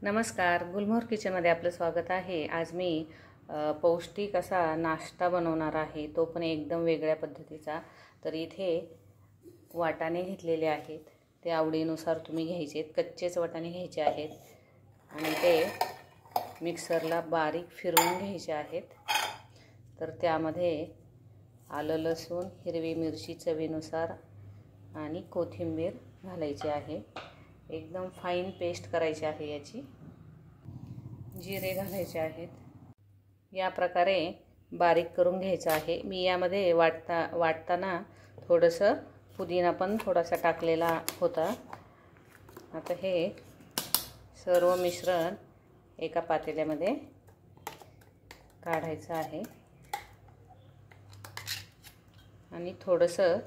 नमस्कार, गुलमोहर किचनमध्ये आपलं स्वागत आहे। आज मी पौष्टिक असा नाश्ता बनवणार आहे, तो पण एकदम वेगळ्या पद्धतीचा। तर इथे वाटाणे घेतलेले आहेत, ते आवडीनुसार तुम्ही घ्यायचे आहेत। कच्चेच वाटाणे घ्यायचे आहेत आणि ते मिक्सरला बारीक फिरवून घ्यायचे आहेत। तर त्यामध्ये आलं, लसूण, हिरवी मिरची चवीनुसार आणि कोथिंबीर घालायची आहे। एकदम फाईन पेस्ट करायची आहे याची। जिरे घालायचे आहेत। या प्रकारे बारीक करून घ्यायचं आहे। मी यामध्ये वाटताना थोडंसं पुदिना पण थोडासा टाकलेला होता। आता हे सर्व मिश्रण एका पातेल्यामध्ये काढायचं आहे आणि थोडंसं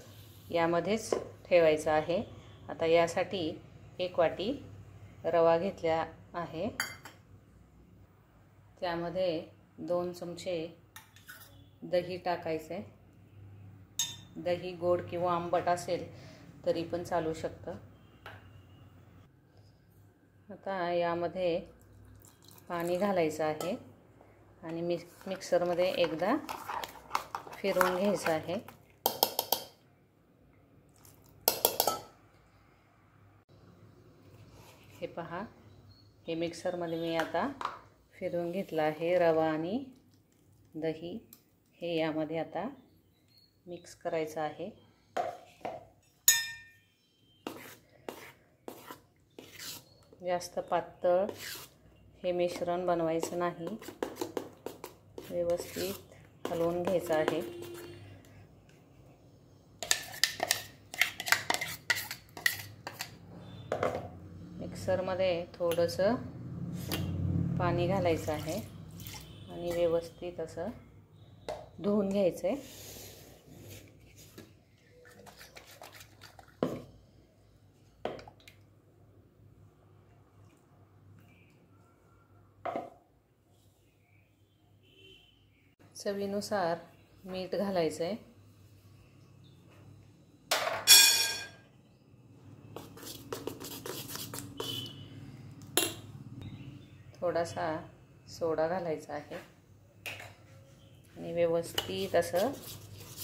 यामध्येच ठेवायचं आहे। आता यासाठी 1 वाटी रवा घेतला आहे। त्यामध्ये 2 चमचे दही टाकायचे। दही गोड किंवा आंबट असेल तरी पण चालू शकतं। आता यामध्ये पाणी घालायचं आहे आणि मिक्सरमध्ये एकदा फिरवून घ्यायचं आहे। हे पहा, हे मिक्सरमध्ये मी आता फिरवून घेतलं आहे। रवा आणि दही हे यामध्ये आता मिक्स करायचं आहे। जास्त पातळ हे मिश्रण बनवायचं नाही, व्यवस्थित हलवून घ्यायचं आहे। मिक्सरमध्ये थोडंसं पाणी घालायचं आहे आणि व्यवस्थित असं धुवून घ्यायचं आहे। चवीनुसार मीठ घालायचं आहे। थोडासा सोडा घालायचा आहे आणि व्यवस्थित असं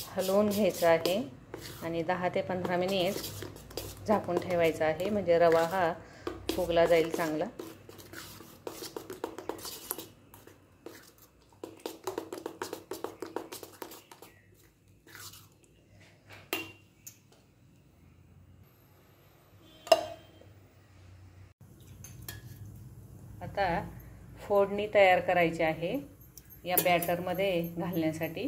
हलवून घ्यायचं आहे आणि 10 ते 15 मिनिट झाकून ठेवायचं आहे, म्हणजे रवा हा फुगला जाईल चांगला। आता फोडणी तयार करायची आहे या बॅटरमध्ये घालण्यासाठी।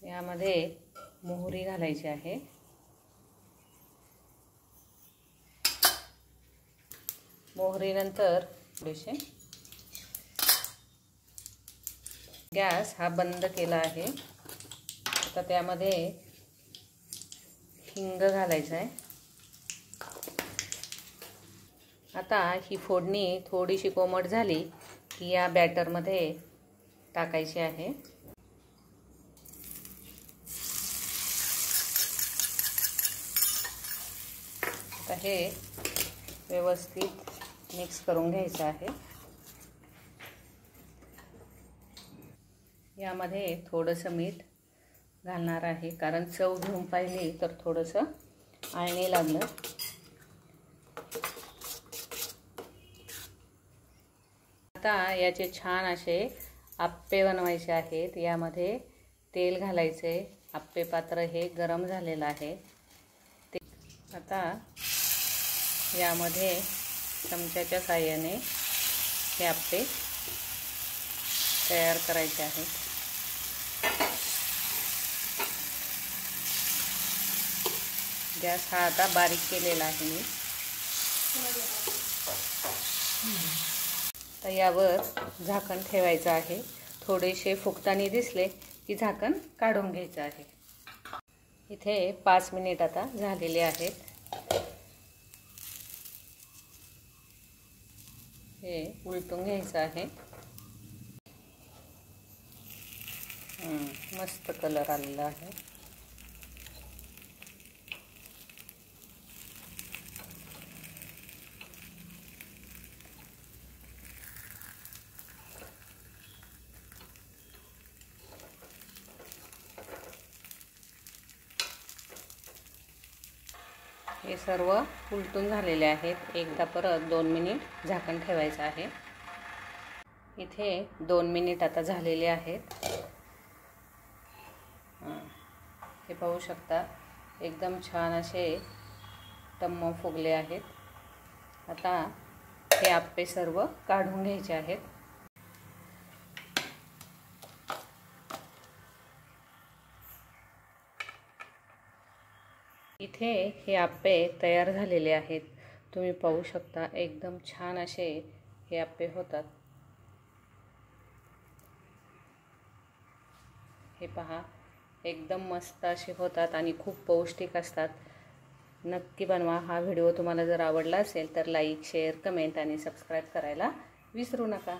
यामध्ये मोहरी घालायची आहे, मोहरीनंतर थोडेसे गॅस हा बंद केला आहे। आता त्यामध्ये हिंग घालायचं आहे। आता ही फोडणी थोडीशी कोमट झाली की या बॅटरमध्ये टाकायची आहे। आता हे व्यवस्थित मिक्स करून घ्यायचं आहे। यामध्ये थोडंसं मीठ घालणार आहे, कारण चव घेऊन पाहिली तर थोडंसं आळणी लागलं। आता याचे छान असे आप्पे बनवायचे आहेत। यामध्ये तेल घालायचे। आप्पे पात्र हे गरम झालेलं आहे। आता यामध्ये चमच्याच्या साहाय्याने हे आप्पे तयार करायचे आहेत। गॅस हा आता बारीक केलेला आहे मी। तर यावर झाकण ठेवायचं आहे। थोडेसे फुगताना दिसले की झाकण काढून घ्यायचं आहे। इथे 5 मिनिट आता झालेले आहेत। हे उलटून घ्यायचं आहे। मस्त कलर आलेला आहे। हे सर्व उलटून झालेले आहेत. एकदा परत 2 मिनिट झाकण ठेवायचं आहे. इथे 2 मिनिट आता झालेले आहेत. हे पाहू शकता एकदम छान असे टम्म फुगले आहेत. आता हे आप्पे सर्व काढून घ्यायचे आहेत. इथे हे आप्पे तयार झालेले आहेत. तुम्ही पाहू शकता एकदम छान असे हे आप्पे होतात. हे पहा एकदम मस्त असे होतात आणि खूप पौष्टिक असतात. नक्की बनवा. हा व्हिडिओ तुम्हाला जर आवडला असेल तर लाईक, शेअर, कमेंट आणि सबस्क्राईब करायला विसरू नका.